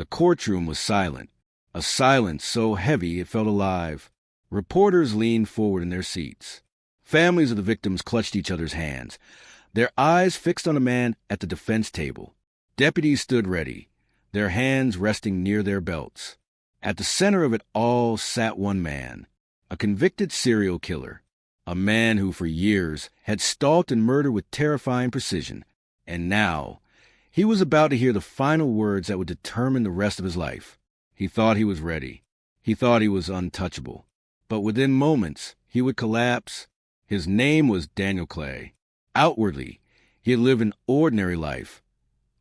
The courtroom was silent, a silence so heavy it felt alive. Reporters leaned forward in their seats. Families of the victims clutched each other's hands, their eyes fixed on a man at the defense table. Deputies stood ready, their hands resting near their belts. At the center of it all sat one man, a convicted serial killer, a man who for years had stalked and murdered with terrifying precision. And now, he was about to hear the final words that would determine the rest of his life. He thought he was ready. He thought he was untouchable. But within moments, he would collapse. His name was Daniel Clay. Outwardly, he had lived an ordinary life.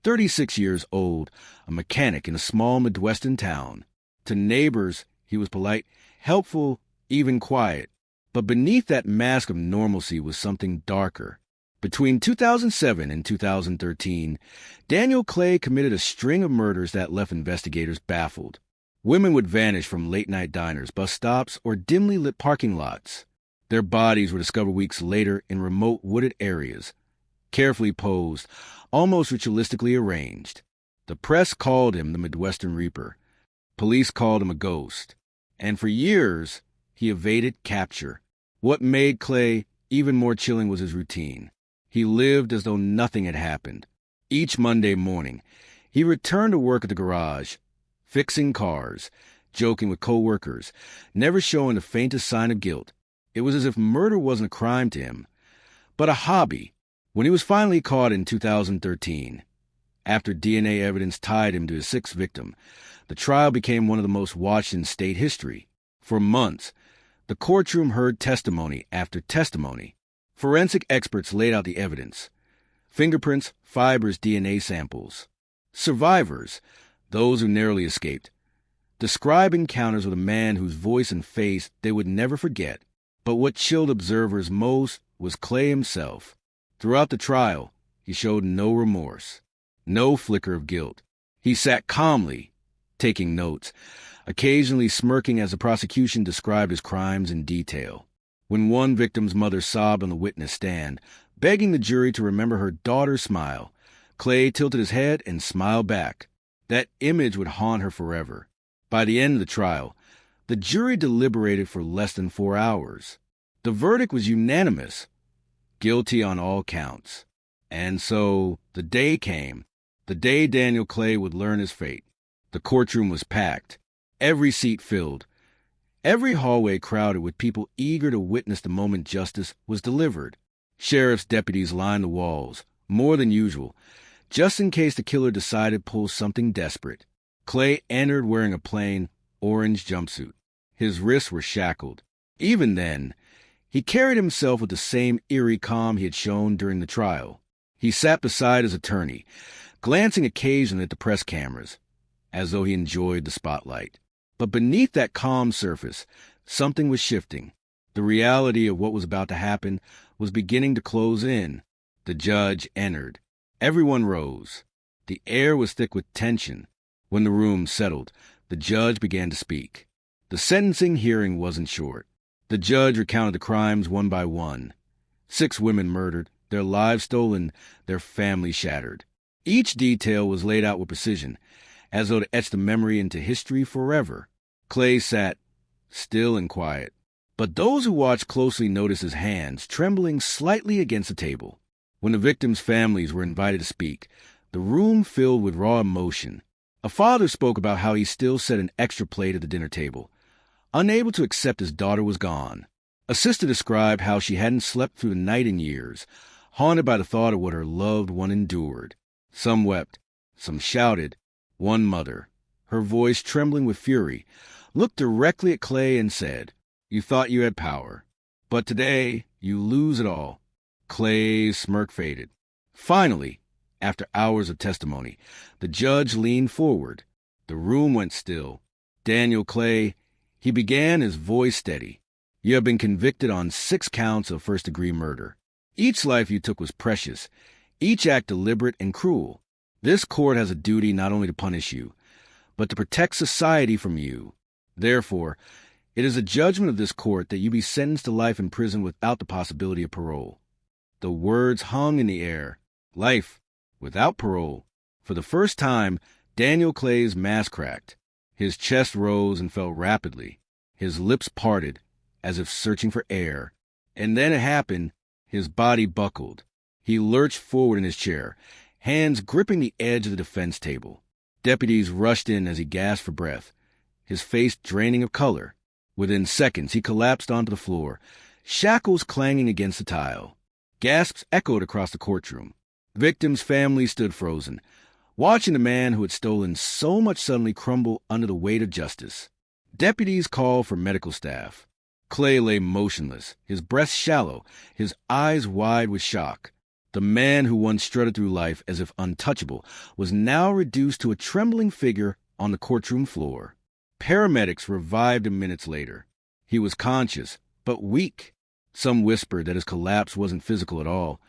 36 years old, a mechanic in a small Midwestern town. To neighbors, he was polite, helpful, even quiet. But beneath that mask of normalcy was something darker. Between 2007 and 2013, Daniel Clay committed a string of murders that left investigators baffled. Women would vanish from late-night diners, bus stops, or dimly lit parking lots. Their bodies were discovered weeks later in remote wooded areas, carefully posed, almost ritualistically arranged. The press called him the Midwestern Reaper. Police called him a ghost. And for years, he evaded capture. What made Clay even more chilling was his routine. He lived as though nothing had happened. Each Monday morning, he returned to work at the garage, fixing cars, joking with co-workers, never showing the faintest sign of guilt. It was as if murder wasn't a crime to him, but a hobby. When he was finally caught in 2013, after DNA evidence tied him to his sixth victim, the trial became one of the most watched in state history. For months, the courtroom heard testimony after testimony. Forensic experts laid out the evidence. Fingerprints, fibers, DNA samples. Survivors, those who narrowly escaped, describe encounters with a man whose voice and face they would never forget. But what chilled observers most was Clay himself. Throughout the trial, he showed no remorse, no flicker of guilt. He sat calmly, taking notes, occasionally smirking as the prosecution described his crimes in detail. When one victim's mother sobbed on the witness stand, begging the jury to remember her daughter's smile, Clay tilted his head and smiled back. That image would haunt her forever. By the end of the trial, the jury deliberated for less than 4 hours. The verdict was unanimous, guilty on all counts. And so the day came, the day Daniel Clay would learn his fate. The courtroom was packed, every seat filled, every hallway crowded with people eager to witness the moment justice was delivered. Sheriff's deputies lined the walls, more than usual, just in case the killer decided to pull something desperate. Clay entered wearing a plain, orange jumpsuit. His wrists were shackled. Even then, he carried himself with the same eerie calm he had shown during the trial. He sat beside his attorney, glancing occasionally at the press cameras, as though he enjoyed the spotlight. But beneath that calm surface, something was shifting. The reality of what was about to happen was beginning to close in. The judge entered. Everyone rose. The air was thick with tension. When the room settled, the judge began to speak. The sentencing hearing wasn't short. The judge recounted the crimes one by one. 6 women murdered, their lives stolen, their families shattered. Each detail was laid out with precision, as though to etch the memory into history forever. Clay sat, still and quiet. But those who watched closely noticed his hands trembling slightly against the table. When the victims' families were invited to speak, the room filled with raw emotion. A father spoke about how he still set an extra plate at the dinner table, unable to accept his daughter was gone. A sister described how she hadn't slept through the night in years, haunted by the thought of what her loved one endured. Some wept, some shouted. One mother, her voice trembling with fury, looked directly at Clay and said, "You thought you had power, but today you lose it all." Clay's smirk faded. Finally, after hours of testimony, the judge leaned forward. The room went still. "Daniel Clay," he began, his voice steady, "you have been convicted on 6 counts of first-degree murder. Each life you took was precious, each act deliberate and cruel. This court has a duty not only to punish you, but to protect society from you. Therefore, it is a judgment of this court that you be sentenced to life in prison without the possibility of parole." The words hung in the air. Life without parole. For the first time, Daniel Clay's mask cracked. His chest rose and fell rapidly. His lips parted, as if searching for air. And then it happened. His body buckled. He lurched forward in his chair, hands gripping the edge of the defense table. Deputies rushed in as he gasped for breath, his face draining of color. Within seconds, he collapsed onto the floor, shackles clanging against the tile. Gasps echoed across the courtroom. The victim's family stood frozen, watching the man who had stolen so much suddenly crumble under the weight of justice. Deputies called for medical staff. Clay lay motionless, his breast shallow, his eyes wide with shock. The man who once strutted through life as if untouchable was now reduced to a trembling figure on the courtroom floor. Paramedics revived him minutes later. He was conscious, but weak. Some whispered that his collapse wasn't physical at all,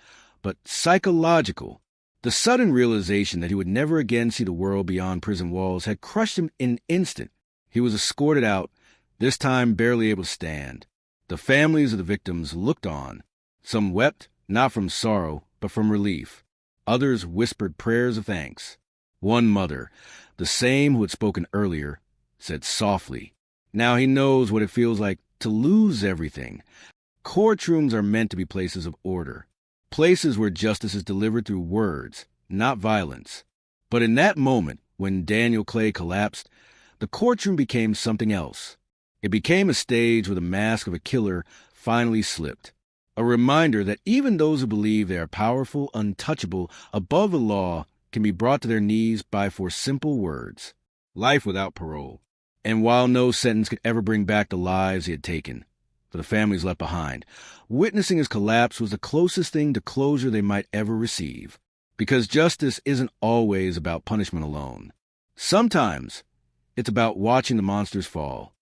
but psychological. The sudden realization that he would never again see the world beyond prison walls had crushed him in an instant. He was escorted out, this time barely able to stand. The families of the victims looked on. Some wept, not from sorrow, but from relief. Others whispered prayers of thanks. One mother, the same who had spoken earlier, said softly, "Now he knows what it feels like to lose everything." Courtrooms are meant to be places of order, places where justice is delivered through words, not violence. But in that moment, when Daniel Clay collapsed, the courtroom became something else. It became a stage where the mask of a killer finally slipped. A reminder that even those who believe they are powerful, untouchable, above the law, can be brought to their knees by four simple words: life without parole. And while no sentence could ever bring back the lives he had taken, for the families left behind, witnessing his collapse was the closest thing to closure they might ever receive. Because justice isn't always about punishment alone. Sometimes it's about watching the monsters fall.